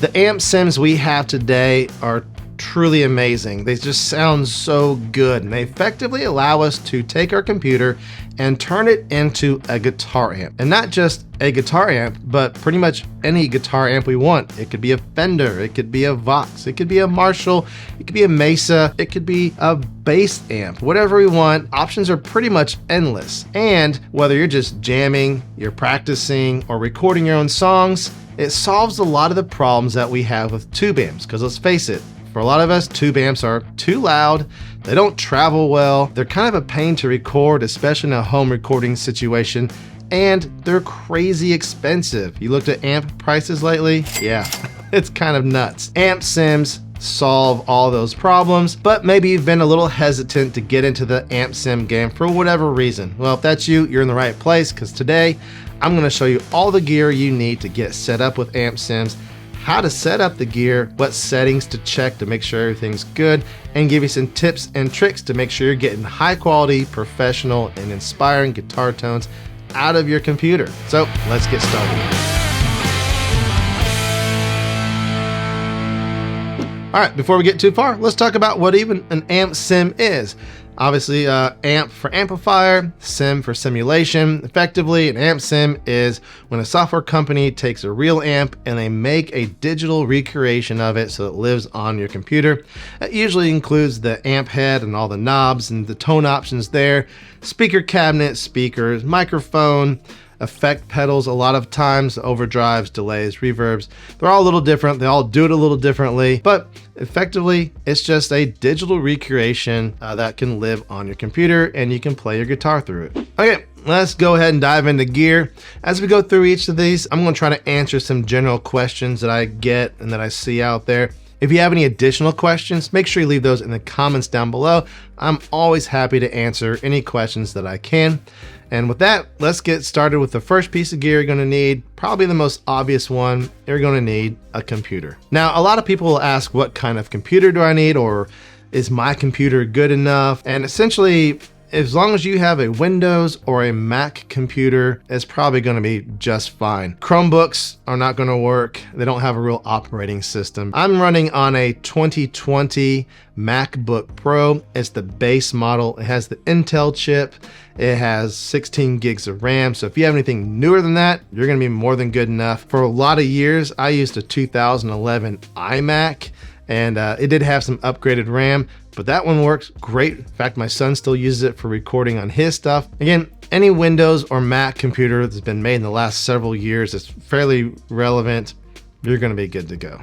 The amp sims we have today are truly amazing. They just sound so good, and they effectively allow us to take our computer and turn it into a guitar amp. And not just a guitar amp, but pretty much any guitar amp we want. It could be a Fender, it could be a Vox, it could be a Marshall, it could be a Mesa, it could be a bass amp, whatever we want. Options are pretty much endless. And whether you're just jamming, you're practicing, or recording your own songs, it solves a lot of the problems that we have with tube amps. Because let's face it, for a lot of us, tube amps are too loud, they don't travel well, they're kind of a pain to record, especially in a home recording situation, and they're crazy expensive. You looked at amp prices lately? Yeah, it's kind of nuts. Amp sims solve all those problems, but maybe you've been a little hesitant to get into the amp sim game for whatever reason. Well, if that's you, you're in the right place, because today I'm going to show you all the gear you need to get set up with amp sims, how to set up the gear, what settings to check to make sure everything's good, and give you some tips and tricks to make sure you're getting high quality, professional, and inspiring guitar tones out of your computer. So let's get started. All right, before we get too far, let's talk about what even an amp sim is. Obviously, amp for amplifier, sim for simulation. Effectively, an amp sim is when a software company takes a real amp and they make a digital recreation of it so it lives on your computer. That usually includes the amp head and all the knobs and the tone options there, speaker cabinet, speakers, microphone, effect pedals. A lot of times, overdrives, delays, reverbs, they're all a little different. They all do it a little differently, but effectively it's just a digital recreation that can live on your computer and you can play your guitar through it. Okay, let's go ahead and dive into gear. As we go through each of these, I'm going to try to answer some general questions that I get and that I see out there. If you have any additional questions, make sure you leave those in the comments down below. I'm always happy to answer any questions that I can. And with that, let's get started with the first piece of gear you're going to need. Probably the most obvious one, you're going to need a computer. Now, a lot of people will ask, what kind of computer do I need? Or is my computer good enough? And essentially, as long as you have a Windows or a Mac computer, it's probably going to be just fine. Chromebooks are not going to work. They don't have a real operating system. I'm running on a 2020 MacBook Pro. It's the base model. It has the Intel chip. It has 16 gigs of RAM. So if you have anything newer than that, you're going to be more than good enough. For a lot of years, I used a 2011 iMac, and it did have some upgraded RAM, but that one works great. In fact, my son still uses it for recording on his stuff. Again, any Windows or Mac computer that's been made in the last several years that's fairly relevant, you're going to be good to go.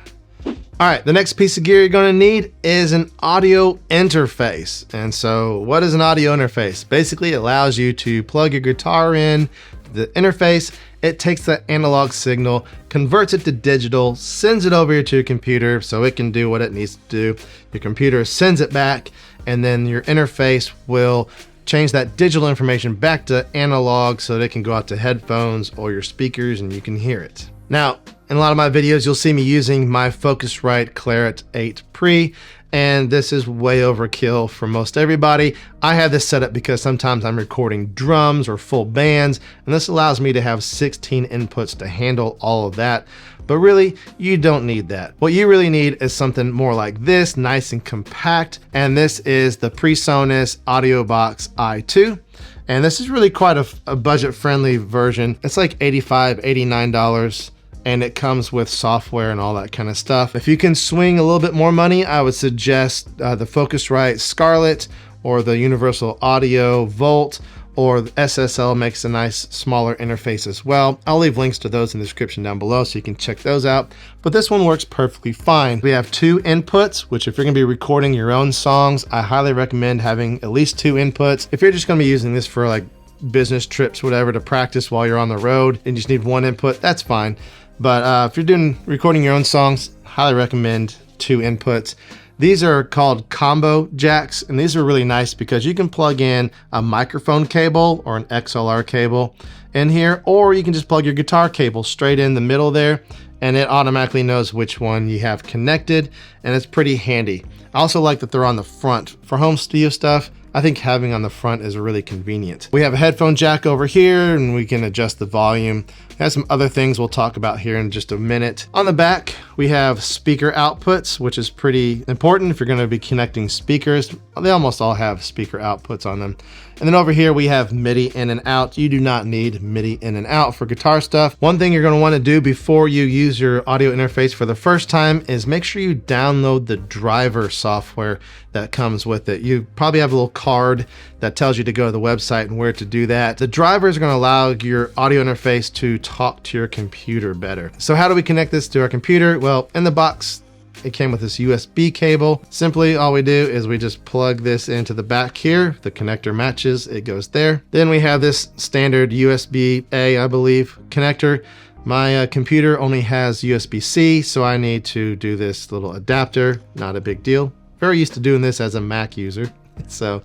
All right, the next piece of gear you're going to need is an audio interface. And so what is an audio interface? Basically, it allows you to plug your guitar in the interface. It takes that analog signal, converts it to digital, sends it over to your computer so it can do what it needs to do. Your computer sends it back, and then your interface will change that digital information back to analog so that it can go out to headphones or your speakers and you can hear it. Now, in a lot of my videos, you'll see me using my Focusrite Claret 8 Pre, and this is way overkill for most everybody. I have this set up because sometimes I'm recording drums or full bands, and this allows me to have 16 inputs to handle all of that. But really, you don't need that. What you really need is something more like this, nice and compact, and this is the PreSonus AudioBox i2. And this is really quite a budget-friendly version. It's like $85, $89. And it comes with software and all that kind of stuff. If you can swing a little bit more money, I would suggest the Focusrite Scarlett or the Universal Audio Volt, or the SSL makes a nice smaller interface as well. I'll leave links to those in the description down below so you can check those out. But this one works perfectly fine. We have 2 inputs, which if you're gonna be recording your own songs, I highly recommend having at least 2 inputs. If you're just gonna be using this for like business trips, whatever, to practice while you're on the road and you just need 1 input, that's fine. But if you're recording your own songs, highly recommend 2 inputs. These are called combo jacks, and these are really nice because you can plug in a microphone cable or an XLR cable in here, or you can just plug your guitar cable straight in the middle there, and it automatically knows which one you have connected, and it's pretty handy. I also like that they're on the front. For home studio stuff, I think having on the front is really convenient. We have a headphone jack over here, and we can adjust the volume. We have some other things we'll talk about here in just a minute. On the back, we have speaker outputs, which is pretty important if you're going to be connecting speakers. They almost all have speaker outputs on them. And then over here, we have MIDI in and out. You do not need MIDI in and out for guitar stuff. One thing you're going to want to do before you use your audio interface for the first time is make sure you download the driver software that comes with it. You probably have a little card that tells you to go to the website and where to do that. The drivers are going to allow your audio interface to talk to your computer better. So how do we connect this to our computer? Well, in the box, it came with this USB cable. Simply, all we do is we just plug this into the back here. The connector matches, it goes there. Then we have this standard USB-A, I believe, connector. My computer only has USB-C, so I need to do this little adapter. Not a big deal. Very used to doing this as a Mac user. So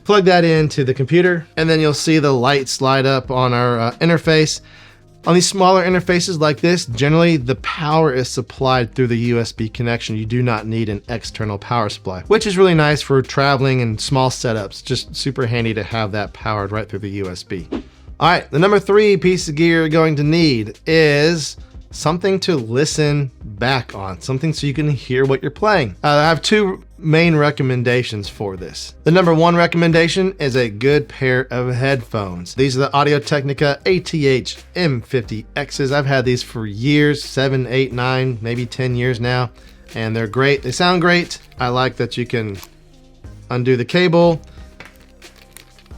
plug that into the computer, and then you'll see the lights light up on our interface. On these smaller interfaces like this, generally the power is supplied through the USB connection. You do not need an external power supply, which is really nice for traveling and small setups. Just super handy to have that powered right through the USB. All right, the number 3 piece of gear you're going to need is something to listen back on, something so you can hear what you're playing. I have 2 main recommendations for this. The number 1 recommendation is a good pair of headphones. These are the Audio-Technica ATH M50Xs. I've had these for years, 7, 8, 9, maybe 10 years now, and they're great. They sound great. I like that you can undo the cable.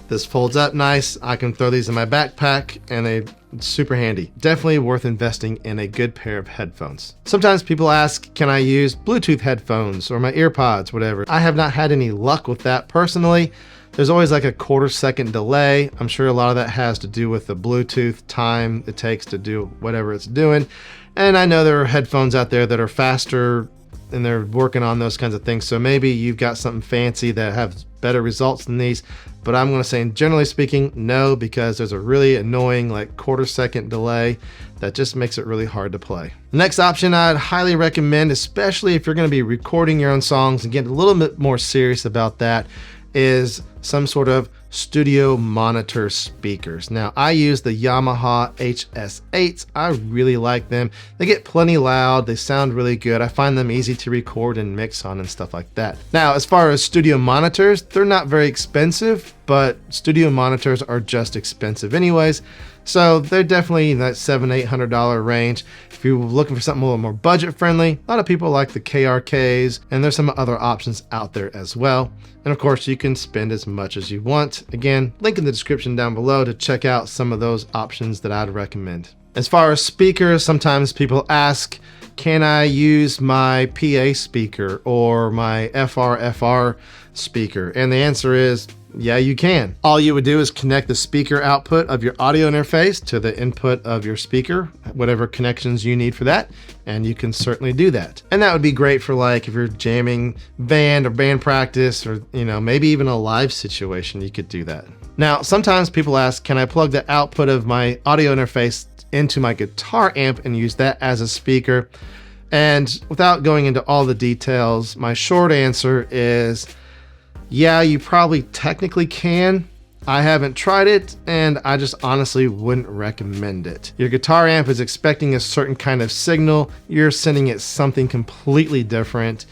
This folds up nice. I can throw these in my backpack, and they're super handy. Definitely worth investing in a good pair of headphones. Sometimes people ask, can I use Bluetooth headphones or my earpods, whatever? I have not had any luck with that personally. There's always like a 1/4 second delay. I'm sure a lot of that has to do with the Bluetooth time it takes to do whatever it's doing. And I know there are headphones out there that are faster and they're working on those kinds of things. So maybe you've got something fancy that has better results than these, but I'm going to say generally speaking, no, because there's a really annoying like 1/4 second delay that just makes it really hard to play. The next option I'd highly recommend, especially if you're going to be recording your own songs and getting a little bit more serious about that, is some sort of studio monitor speakers. Now, I use the Yamaha HS8s. I really like them. They get plenty loud. They sound really good. I find them easy to record and mix on and stuff like that. Now, as far as studio monitors, they're not very expensive, but studio monitors are just expensive anyways. So they're definitely in that $700-800 range. If you're looking for something a little more budget friendly, a lot of people like the KRKs, and there's some other options out there as well. And of course, you can spend as much as you want. Again, link in the description down below to check out some of those options that I'd recommend. As far as speakers, sometimes people ask, can I use my PA speaker or my FR speaker? And the answer is, yeah, you can. All you would do is connect the speaker output of your audio interface to the input of your speaker, whatever connections you need for that, and you can certainly do that. And that would be great for like if you're jamming band or band practice or, you know, maybe even a live situation, you could do that. Now, sometimes people ask, can I plug the output of my audio interface into my guitar amp and use that as a speaker? And without going into all the details, my short answer is, yeah, you probably technically can. I haven't tried it, and I just honestly wouldn't recommend it. Your guitar amp is expecting a certain kind of signal. You're sending it something completely different,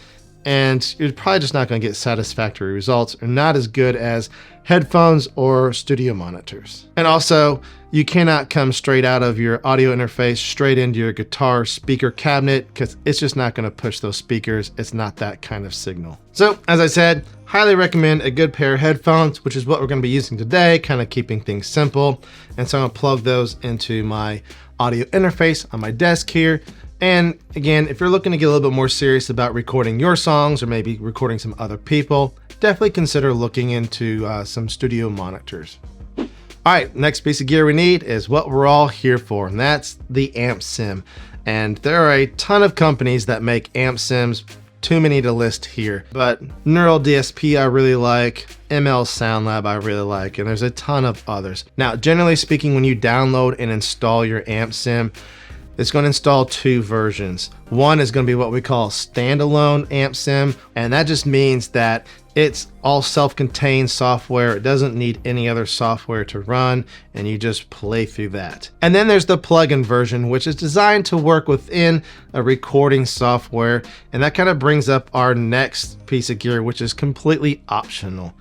and you're probably just not going to get satisfactory results, or not as good as headphones or studio monitors. And also, you cannot come straight out of your audio interface straight into your guitar speaker cabinet, because it's just not going to push those speakers. It's not that kind of signal. So, as I said, highly recommend a good pair of headphones, which is what we're going to be using today, kind of keeping things simple. And so I'm going to plug those into my audio interface on my desk here. And again, if you're looking to get a little bit more serious about recording your songs or maybe recording some other people, definitely consider looking into some studio monitors. All right, next piece of gear we need is what we're all here for, and that's the amp sim. And there are a ton of companies that make amp sims, too many to list here, but Neural DSP I really like, ML Sound Lab I really like, and there's a ton of others. Now, generally speaking, when you download and install your amp sim, it's going to install two versions. One is going to be what we call standalone AmpSim, and that just means that it's all self-contained software. It doesn't need any other software to run, and you just play through that. And then there's the plugin version, which is designed to work within a recording software, and that kind of brings up our next piece of gear, which is completely optional.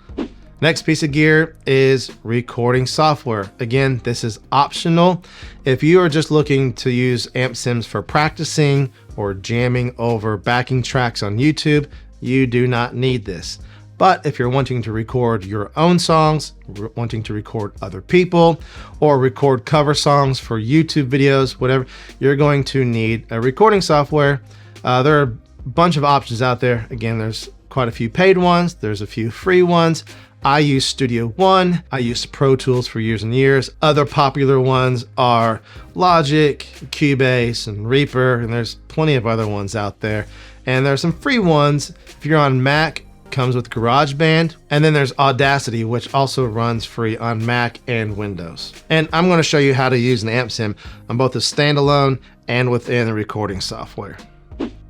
Next piece of gear is recording software. Again, this is optional. If you are just looking to use AmpSims for practicing or jamming over backing tracks on YouTube, you do not need this. But if you're wanting to record your own songs, wanting to record other people, or record cover songs for YouTube videos, whatever, you're going to need a recording software. There are a bunch of options out there. Again, there's quite a few paid ones. There's a few free ones. I use Studio One. I used Pro Tools for years and years. Other popular ones are Logic, Cubase, and Reaper, and there's plenty of other ones out there. And there's some free ones. If you're on Mac, comes with GarageBand, and then there's Audacity, which also runs free on Mac and Windows. And I'm going to show you how to use an AmpSim on both a standalone and within the recording software.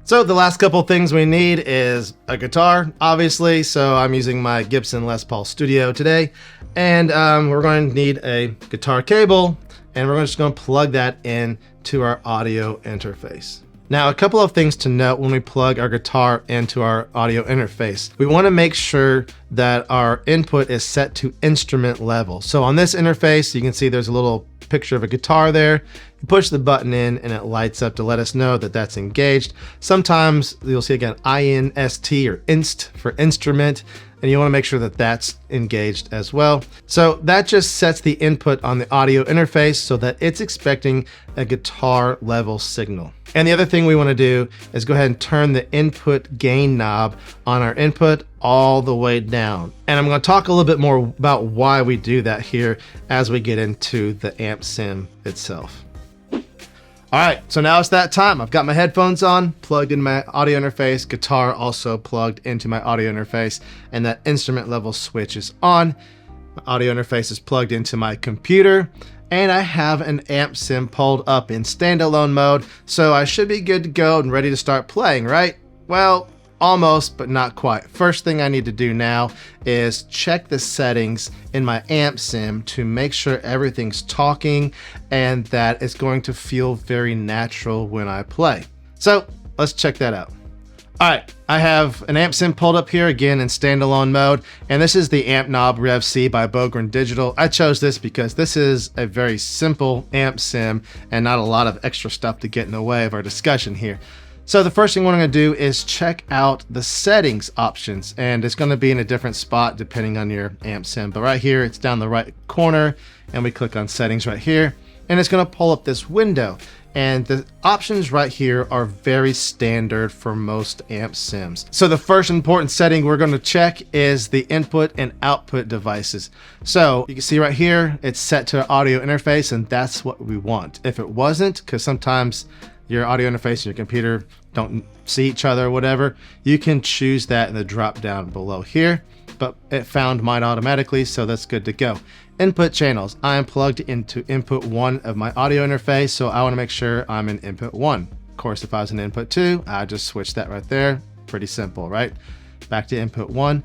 So the last couple things we need is a guitar, obviously. So I'm using my Gibson Les Paul Studio today, and we're going to need a guitar cable, and we're just going to plug that in to our audio interface. Now, a couple of things to note when we plug our guitar into our audio interface. We want to make sure that our input is set to instrument level. So on this interface, you can see there's a little picture of a guitar there. You push the button in and it lights up to let us know that that's engaged. Sometimes you'll see again INST or INST for instrument, and you want to make sure that that's engaged as well. So that just sets the input on the audio interface so that it's expecting a guitar level signal. And the other thing we want to do is go ahead and turn the input gain knob on our input all the way down. And I'm going to talk a little bit more about why we do that here as we get into the AmpSim itself. All right, so now it's that time. I've got my headphones on, plugged in my audio interface, guitar also plugged into my audio interface, and that instrument level switch is on. My audio interface is plugged into my computer, and I have an AmpSim pulled up in standalone mode, so I should be good to go and ready to start playing, right? Well, almost, but not quite. First thing I need to do now is check the settings in my AmpSim to make sure everything's talking and that it's going to feel very natural when I play. So let's check that out. All right, I have an AmpSim pulled up here again in standalone mode, and this is the Amp Knob Rev C by Bogren Digital. I chose this because this is a very simple AmpSim and not a lot of extra stuff to get in the way of our discussion here. So the first thing what I'm going to do is check out the settings options, and it's going to be in a different spot depending on your AmpSim. But right here, it's down the right corner, and we click on settings right here, and it's going to pull up this window. And the options right here are very standard for most AmpSims. So the first important setting we're going to check is the input and output devices. So you can see right here, it's set to audio interface, and that's what we want. If it wasn't, because sometimes your audio interface and your computer don't see each other or whatever, you can choose that in the drop down below here, but it found mine automatically, so that's good to go. Input channels. I am plugged into input 1 of my audio interface, so I want to make sure I'm in input 1. Of course, if I was in input 2, I just switch that right there. Pretty simple, right? Back to input 1.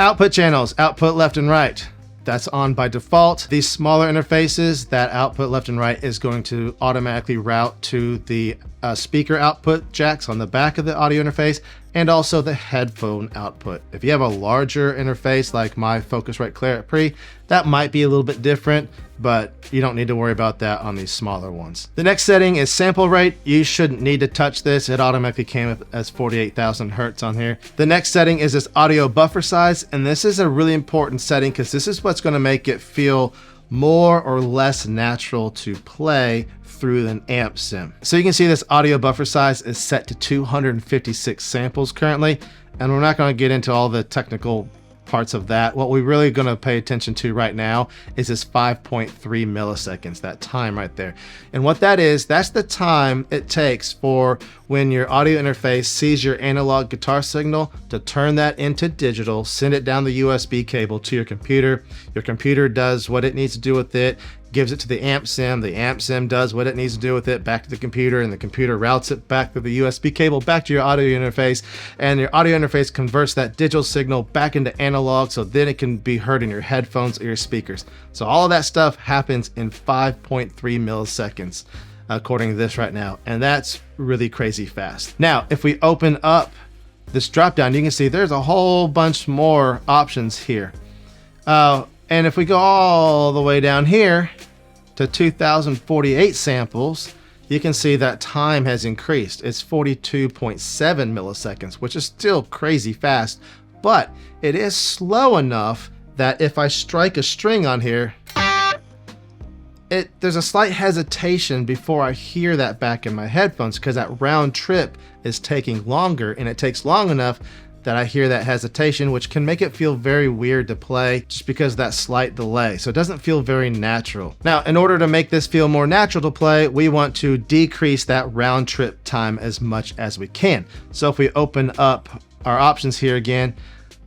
Output channels, output left and right. That's on by default. These smaller interfaces, that output left and right is going to automatically route to the speaker output jacks on the back of the audio interface, and also the headphone output. If you have a larger interface like my Focusrite Claret Pre, that might be a little bit different, but you don't need to worry about that on these smaller ones. The next setting is sample rate. You shouldn't need to touch this. It automatically came up as 48,000 Hertz on here. The next setting is this audio buffer size, and this is a really important setting because this is what's going to make it feel more or less natural to play through an AmpSim. So you can see this audio buffer size is set to 256 samples currently, and we're not going to get into all the technical parts of that. What we're really going to pay attention to right now is this 5.3 milliseconds, that time right there. And what that is, that's the time it takes for when your audio interface sees your analog guitar signal to turn that into digital, send it down the USB cable to your computer. Your computer does what it needs to do with it, gives it to the amp sim. The amp sim does what it needs to do with it back to the computer, and the computer routes it back through the USB cable back to your audio interface, and your audio interface converts that digital signal back into analog, so then it can be heard in your headphones or your speakers. So all of that stuff happens in 5.3 milliseconds according to this right now, and that's really crazy fast. Now if we open up this drop down, you can see there's a whole bunch more options here. And if we go all the way down here to 2048 samples, you can see that time has increased. It's 42.7 milliseconds, which is still crazy fast, but it is slow enough that if I strike a string on here, there's a slight hesitation before I hear that back in my headphones, because that round trip is taking longer, and it takes long enough that I hear that hesitation, which can make it feel very weird to play just because of that slight delay. So it doesn't feel very natural. Now, in order to make this feel more natural to play, we want to decrease that round trip time as much as we can. So if we open up our options here again,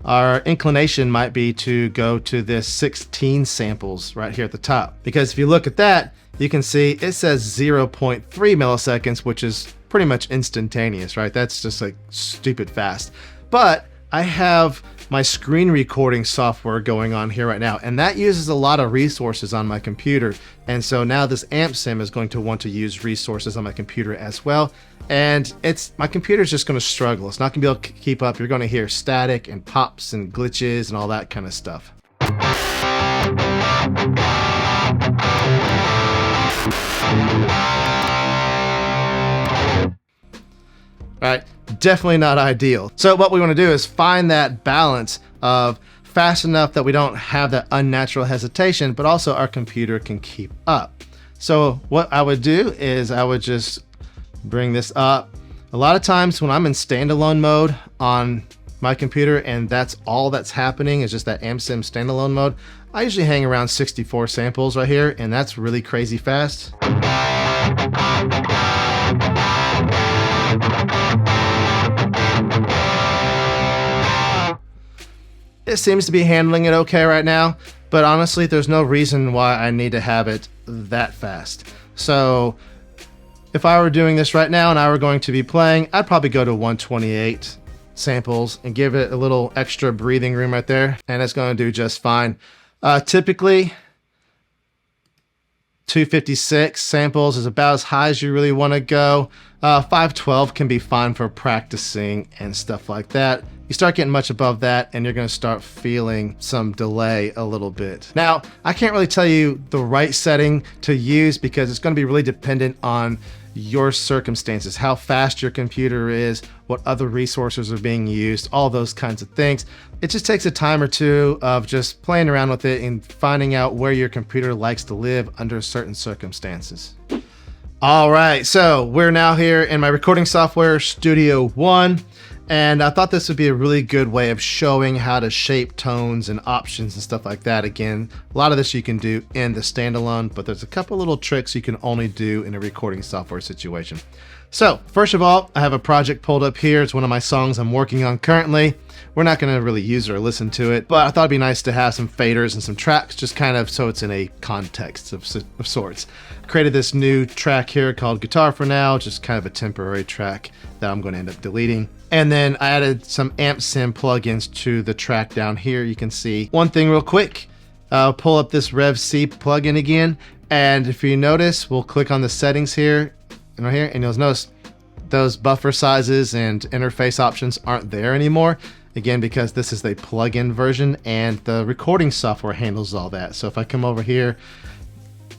our inclination might be to go to this 16 samples right here at the top. Because if you look at that, you can see it says 0.3 milliseconds, which is pretty much instantaneous, right? That's just like stupid fast. But I have my screen recording software going on here right now, and that uses a lot of resources on my computer. And so now this amp sim is going to want to use resources on my computer as well. And my computer's just going to struggle. It's not going to be able to keep up. You're going to hear static and pops and glitches and all that kind of stuff. Right? Definitely not ideal. So what we want to do is find that balance of fast enough that we don't have that unnatural hesitation, but also our computer can keep up. So what I would do is I would just bring this up. A lot of times when I'm in standalone mode on my computer and that's all that's happening is just that AmpSim standalone mode, I usually hang around 64 samples right here, and that's really crazy fast. It seems to be handling it okay right now, but honestly, there's no reason why I need to have it that fast. So if I were doing this right now and I were going to be playing, I'd probably go to 128 samples and give it a little extra breathing room right there, and it's going to do just fine. Typically, 256 samples is about as high as you really want to go. 512 can be fine for practicing and stuff like that. You start getting much above that and you're going to start feeling some delay a little bit. Now, I can't really tell you the right setting to use because it's going to be really dependent on your circumstances, how fast your computer is, what other resources are being used, all those kinds of things. It just takes a time or two of just playing around with it and finding out where your computer likes to live under certain circumstances. All right, so we're now here in my recording software, Studio One, and I thought this would be a really good way of showing how to shape tones and options and stuff like that. Again, a lot of this you can do in the standalone, but there's a couple little tricks you can only do in a recording software situation. So first of all, I have a project pulled up here. It's one of my songs I'm working on currently. We're not going to really use or listen to it, but I thought it'd be nice to have some faders and some tracks, just kind of so it's in a context of sorts. I created this new track here called Guitar for Now, just kind of a temporary track that I'm going to end up deleting. And then I added some AmpSim plugins to the track down here. You can see one thing real quick. I'll pull up this Rev C plugin again, and if you notice, we'll click on the settings here and right here, and you'll notice those buffer sizes and interface options aren't there anymore. Again, because this is the plugin version and the recording software handles all that. So if I come over here,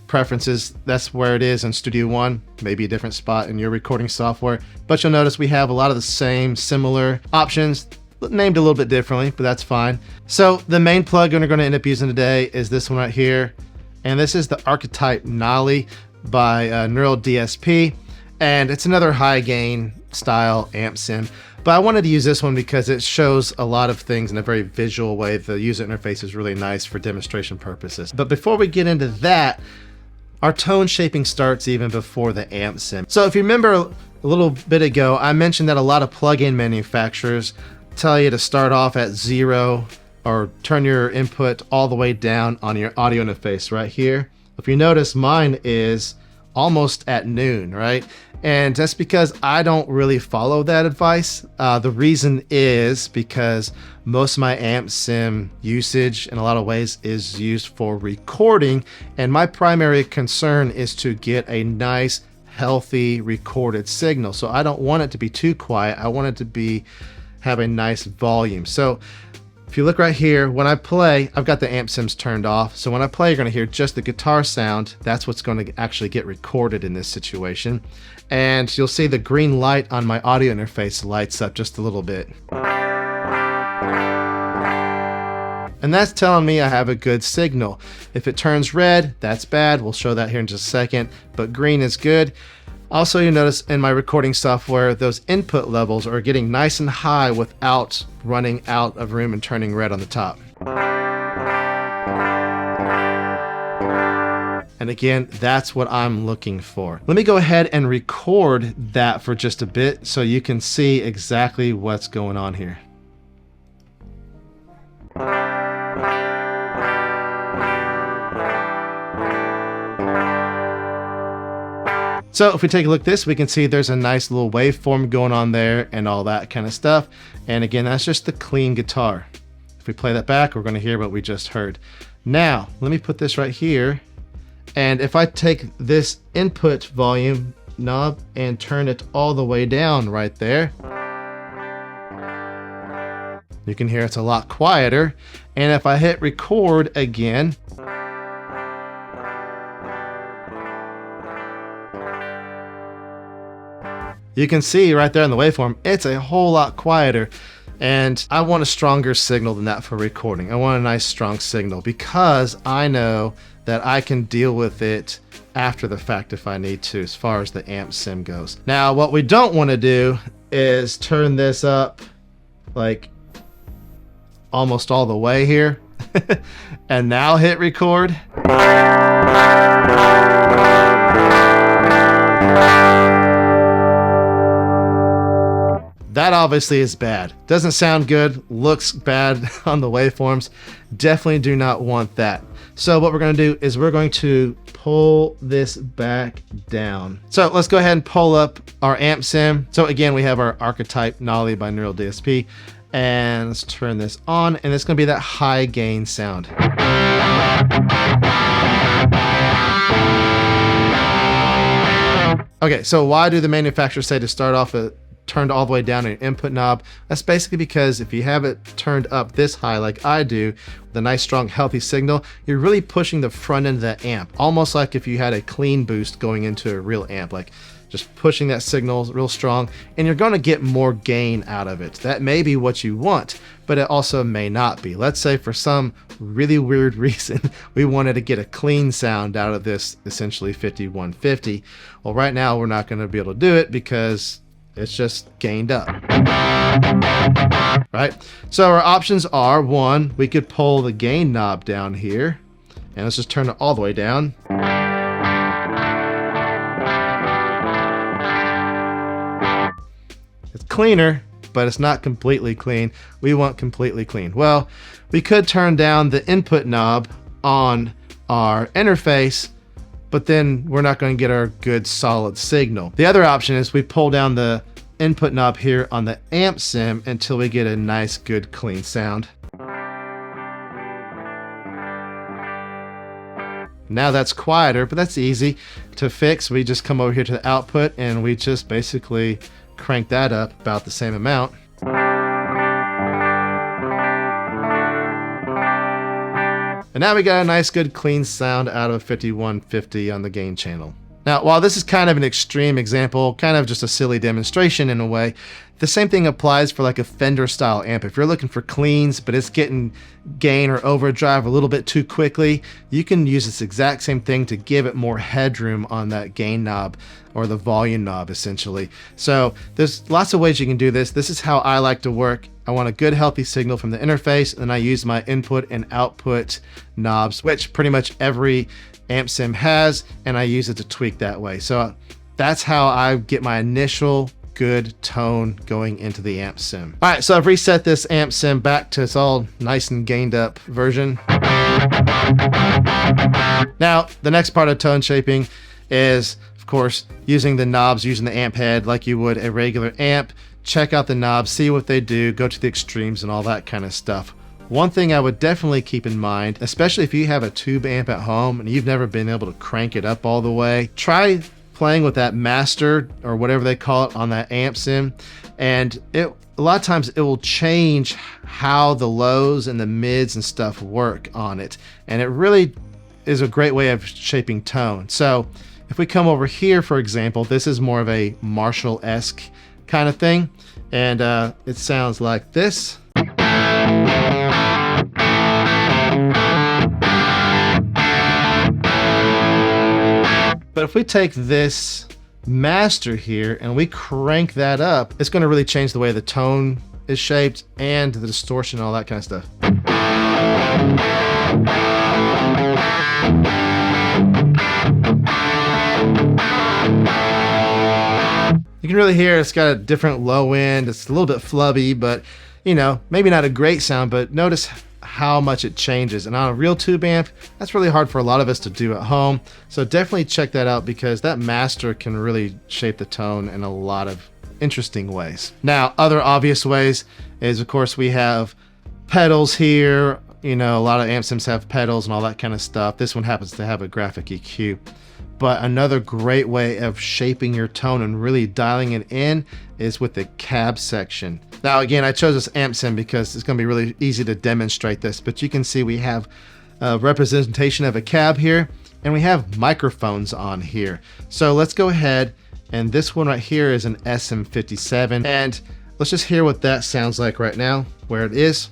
preferences, that's where it is in Studio One, maybe a different spot in your recording software. But you'll notice we have a lot of the same similar options, named a little bit differently, but that's fine. So the main plugin we're going to end up using today is this one right here. And this is the Archetype Nolly by Neural DSP. And it's another high gain style amp sim. But I wanted to use this one because it shows a lot of things in a very visual way. The user interface is really nice for demonstration purposes. But before we get into that, our tone shaping starts even before the amp sim. So if you remember a little bit ago, I mentioned that a lot of plugin manufacturers tell you to start off at 0 or turn your input all the way down on your audio interface right here. If you notice, mine is almost at noon, right? And that's because I don't really follow that advice. The reason is because most of my AmpSim usage in a lot of ways is used for recording, and my primary concern is to get a nice healthy recorded signal. So I don't want it to be too quiet. I want it to have a nice volume. So if you look right here, when I play, I've got the AmpSims turned off. So when I play, you're going to hear just the guitar sound. That's what's going to actually get recorded in this situation. And you'll see the green light on my audio interface lights up just a little bit. And that's telling me I have a good signal. If it turns red, that's bad. We'll show that here in just a second, but green is good. Also, you notice in my recording software, those input levels are getting nice and high without running out of room and turning red on the top. And again, that's what I'm looking for. Let me go ahead and record that for just a bit so you can see exactly what's going on here. So if we take a look at this, we can see there's a nice little waveform going on there and all that kind of stuff. And again, that's just the clean guitar. If we play that back, we're going to hear what we just heard. Now, let me put this right here. And if I take this input volume knob and turn it all the way down right there, you can hear it's a lot quieter. And if I hit record again, you can see right there in the waveform, it's a whole lot quieter. And I want a stronger signal than that for recording. I want a nice strong signal because I know that I can deal with it after the fact if I need to, as far as the AmpSim goes. Now, what we don't want to do is turn this up like almost all the way here and now hit record. That obviously is bad. Doesn't sound good, looks bad on the waveforms. Definitely do not want that. So what we're going to do is we're going to pull this back down. So let's go ahead and pull up our AmpSim. So again, we have our Archetype Nolly by Neural DSP. And let's turn this on, and it's going to be that high gain sound. Okay, so why do the manufacturers say to start off turned all the way down in your input knob? That's basically because if you have it turned up this high like I do, with a nice strong healthy signal, you're really pushing the front end of the amp, almost like if you had a clean boost going into a real amp, like just pushing that signal real strong, and you're going to get more gain out of it. That may be what you want, but it also may not be. Let's say for some really weird reason we wanted to get a clean sound out of this essentially 5150. Well, right now we're not going to be able to do it because it's just gained up, right? So our options are, one, we could pull the gain knob down here, and let's just turn it all the way down. It's cleaner, but it's not completely clean. We want completely clean. Well, we could turn down the input knob on our interface, but then we're not going to get our good solid signal. The other option is we pull down the input knob here on the AmpSim until we get a nice, good, clean sound. Now that's quieter, but that's easy to fix. We just come over here to the output and we just basically crank that up about the same amount. And now we got a nice, good, clean sound out of 5150 on the gain channel. Now, while this is kind of an extreme example, kind of just a silly demonstration in a way, the same thing applies for like a Fender style amp. If you're looking for cleans, but it's getting gain or overdrive a little bit too quickly, you can use this exact same thing to give it more headroom on that gain knob or the volume knob essentially. So there's lots of ways you can do this. This is how I like to work. I want a good healthy signal from the interface, and I use my input and output knobs, which pretty much every AmpSim has, and I use it to tweak that way. So that's how I get my initial good tone going into the amp sim. All right, so I've reset this amp sim back to its all nice and gained up version. Now, the next part of tone shaping is, of course, using the knobs, using the amp head like you would a regular amp. Check out the knobs, see what they do, go to the extremes and all that kind of stuff. One thing I would definitely keep in mind, especially if you have a tube amp at home and you've never been able to crank it up all the way, try playing with that master or whatever they call it on that amp sim, and a lot of times it will change how the lows and the mids and stuff work on it, and it really is a great way of shaping tone. So if we come over here, for example, this is more of a Marshall-esque kind of thing, and it sounds like this. But if we take this master here and we crank that up, it's going to really change the way the tone is shaped and the distortion and all that kind of stuff. You can really hear it's got a different low end. It's a little bit flubby, but you know, maybe not a great sound, but notice how much it changes. And on a real tube amp, that's really hard for a lot of us to do at home. So definitely check that out, because that master can really shape the tone in a lot of interesting ways. Now, other obvious ways is, of course, we have pedals here. You know, a lot of amp sims have pedals and all that kind of stuff. This one happens to have a graphic EQ. But another great way of shaping your tone and really dialing it in is with the cab section. Now, again, I chose this amp sim because it's going to be really easy to demonstrate this, but you can see we have a representation of a cab here, and we have microphones on here. So let's go ahead, and this one right here is an SM57, and let's just hear what that sounds like right now, where it is.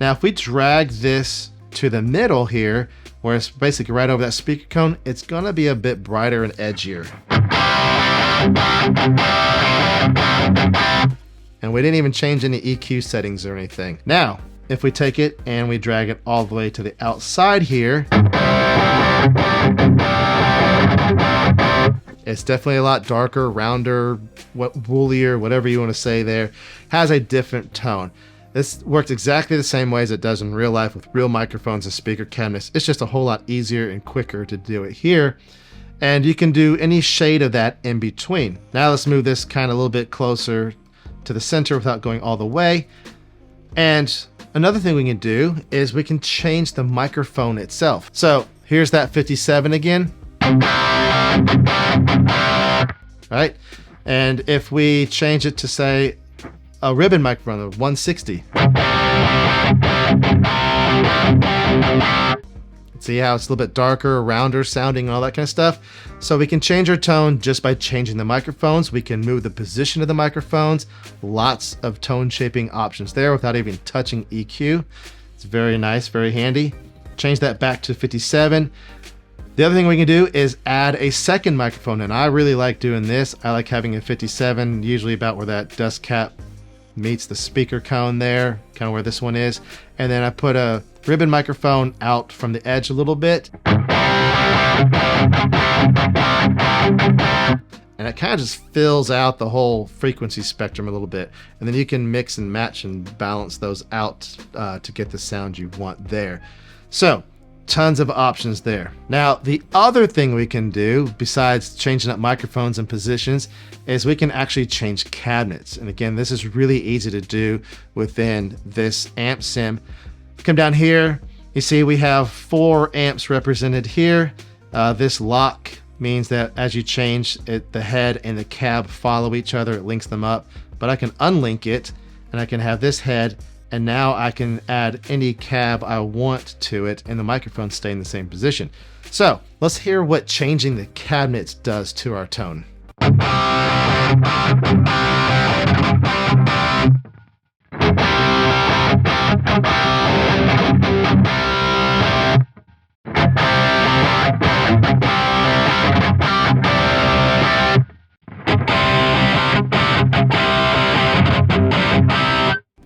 Now, if we drag this to the middle here, where it's basically right over that speaker cone, it's gonna be a bit brighter and edgier. And we didn't even change any EQ settings or anything. Now, if we take it and we drag it all the way to the outside here, it's definitely a lot darker, rounder, woolier, whatever you want to say there. Has a different tone. This works exactly the same way as it does in real life with real microphones and speaker cabinets. It's just a whole lot easier and quicker to do it here. And you can do any shade of that in between. Now let's move this kind of a little bit closer to the center without going all the way. And another thing we can do is we can change the microphone itself. So here's that 57 again. Right? And if we change it to, say, a ribbon microphone of 160. See how it's a little bit darker, rounder sounding, and all that kind of stuff. So we can change our tone just by changing the microphones. We can move the position of the microphones. Lots of tone shaping options there without even touching EQ. It's very nice, very handy. Change that back to 57. The other thing we can do is add a second microphone, and I really like doing this. I like having a 57, usually about where that dust cap meets the speaker cone there, kind of where this one is. And then I put a ribbon microphone out from the edge a little bit. And it kind of just fills out the whole frequency spectrum a little bit. And then you can mix and match and balance those out to get the sound you want there. So, tons of options there. Now, the other thing we can do, besides changing up microphones and positions, is we can actually change cabinets. And again, this is really easy to do within this amp sim. Come down here, you see we have 4 amps represented here. This lock means that as you change it, the head and the cab follow each other, it links them up. But I can unlink it, and I can have this head, and now I can add any cab I want to it, and the microphone stay in the same position. So let's hear what changing the cabinets does to our tone.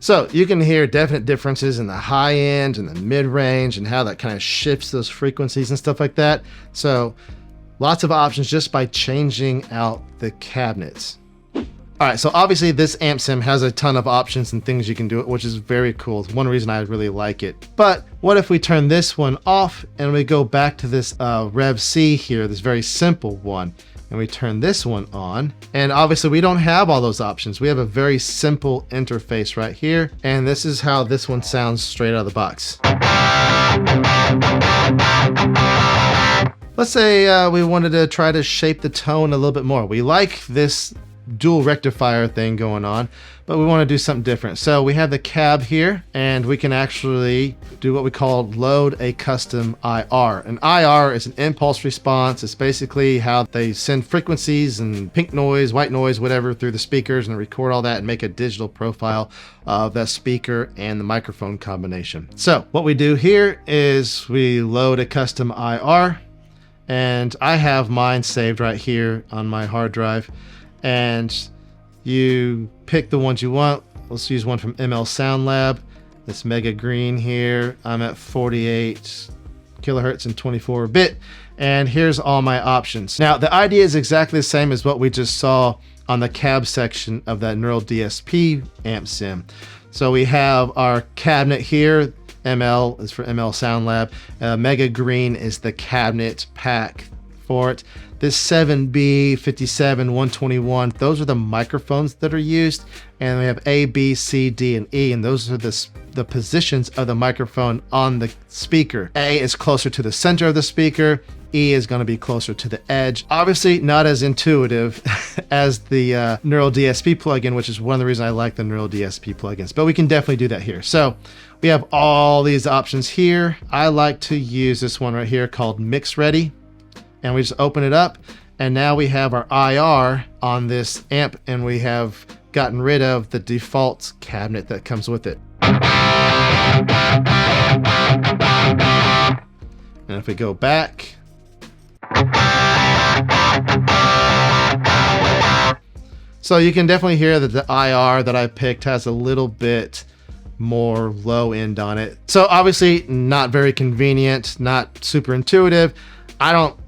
So you can hear definite differences in the high end and the mid range and how that kind of shifts those frequencies and stuff like that. So Lots of options just by changing out the cabinets. All right, so obviously this amp sim has a ton of options and things you can do, which is very cool. It's one reason I really like it. But what if we turn this one off and we go back to this Rev C here, this very simple one, and we turn this one on? And obviously we don't have all those options. We have a very simple interface right here, and this is how this one sounds straight out of the box. Let's say we wanted to try to shape the tone a little bit more. We like this dual rectifier thing going on, but we want to do something different. So we have the cab here, and we can actually do what we call load a custom IR. An IR is an impulse response. It's basically how they send frequencies and pink noise, white noise, whatever through the speakers, and record all that and make a digital profile of that speaker and the microphone combination. So what we do here is we load a custom IR, and I have mine saved right here on my hard drive. And you pick the ones you want. Let's use one from ML Sound Lab. This Mega Green here. I'm at 48 kilohertz and 24 bit. And here's all my options. Now, the idea is exactly the same as what we just saw on the cab section of that Neural DSP amp sim. So we have our cabinet here. ML is for ML Sound Lab. Mega Green is the cabinet pack for it. This 7B57 121, those are the microphones that are used, and we have A, B, C, D, and E, and those are the positions of the microphone on the speaker. A is closer to the center of the speaker. E is going to be closer to the edge. Obviously not as intuitive as the Neural DSP plugin, which is one of the reasons I like the Neural DSP plugins, but we can definitely do that here. So we have all these options here. I like to use this one right here called Mix Ready. And we just open it up, and now we have our IR on this amp, and we have gotten rid of the default cabinet that comes with it. And if we go back, so you can definitely hear that the IR that I picked has a little bit more low end on it. So obviously not very convenient, not super intuitive. I don't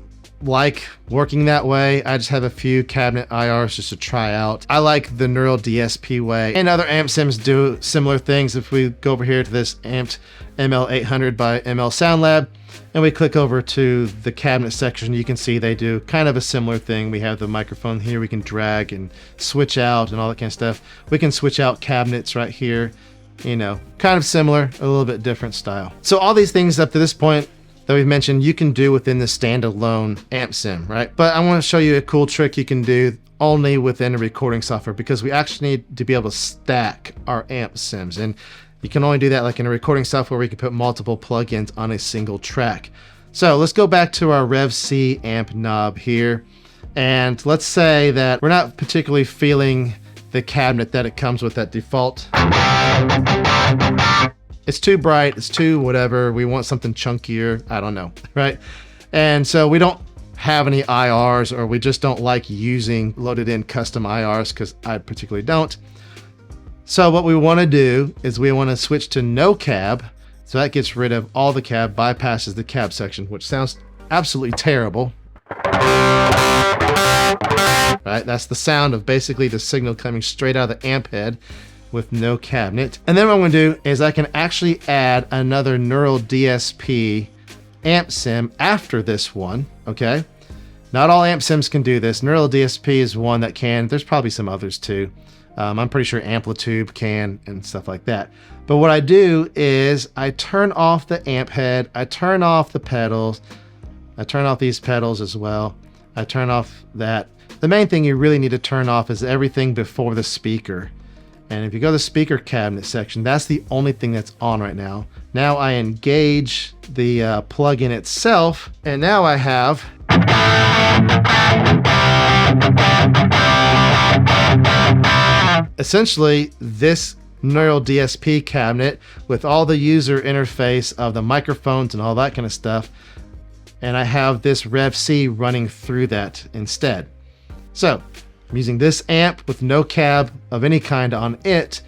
like working that way. I just have a few cabinet IRs just to try out. I like the Neural DSP way, and other amp sims do similar things. If we go over here to this amped ML800 by ML Sound Lab, and we click over to the cabinet section, you can see they do kind of a similar thing. We have the microphone here, we can drag and switch out and all that kind of stuff. We can switch out cabinets right here, you know, kind of similar, a little bit different style. So all these things up to this point that we've mentioned, you can do within the standalone amp sim, right? But I want to show you a cool trick you can do only within a recording software, because we actually need to be able to stack our amp sims, and you can only do that like in a recording software where you can put multiple plugins on a single track. So let's go back to our Rev C amp knob here, and let's say that we're not particularly feeling the cabinet that it comes with at default. It's too bright, it's too whatever, we want something chunkier, I don't know, right? And so we don't have any IRs, or we just don't like using loaded in custom IRs, because I particularly don't. So what we want to do is we want to switch to no cab. So that gets rid of all the cab, bypasses the cab section, which sounds absolutely terrible. Right, that's the sound of basically the signal coming straight out of the amp head with no cabinet. And then what I'm going to do is I can actually add another Neural DSP amp sim after this one, okay? Not all amp sims can do this. Neural DSP is one that can. There's probably some others too. I'm pretty sure Amplitude can and stuff like that. But what I do is I turn off the amp head, I turn off the pedals, I turn off these pedals as well, I turn off that. The main thing you really need to turn off is everything before the speaker. And if you go to the speaker cabinet section, that's the only thing that's on right now. Now I engage the plugin itself, and now I have essentially this Neural DSP cabinet with all the user interface of the microphones and all that kind of stuff. And I have this Rev C running through that instead. So I'm using this amp with no cab of any kind on it,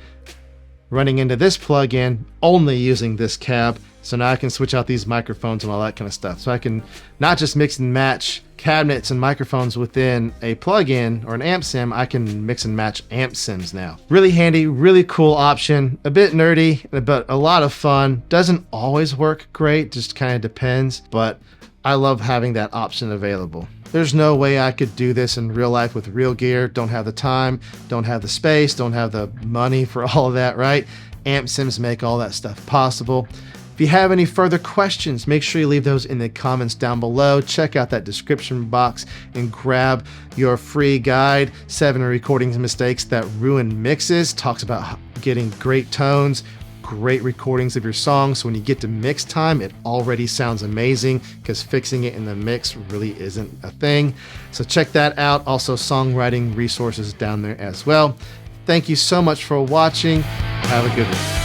running into this plugin, only using this cab, So now I can switch out these microphones and all that kind of stuff. So I can not just mix and match cabinets and microphones within a plugin or an amp sim, I can mix and match amp sims now. Really handy, really cool option, a bit nerdy, but a lot of fun. Doesn't always work great, just kind of depends, but I love having that option available. There's no way I could do this in real life with real gear. Don't have the time, don't have the space, don't have the money for all of that, right? Amp sims make all that stuff possible. If you have any further questions, make sure you leave those in the comments down below. Check out that description box and grab your free guide, 7 recording mistakes that ruin mixes. Talks about getting great tones, great recordings of your songs. So when you get to mix time, it already sounds amazing because fixing it in the mix really isn't a thing. So check that out. Also songwriting resources down there as well. Thank you so much for watching. Have a good one.